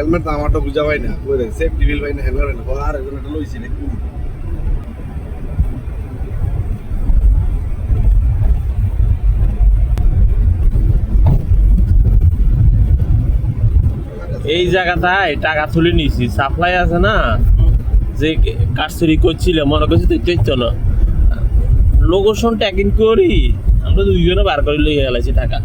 helmet আমারটা বুঝা পাই না কই রে সেফটি বিল পাই না হেলমেট পাই না আর একজন এটা লইছি নাকি এই জায়গাটায় টাকা তুলে নিয়েছি সাপ্লাই আছে না যে কাজ চুরি করছিল মনে করছি তুই দেখতো না লোকেশন ট্যাকিং করি আমরা দুইজনে বার করে লইয়া গেলাছি টাকা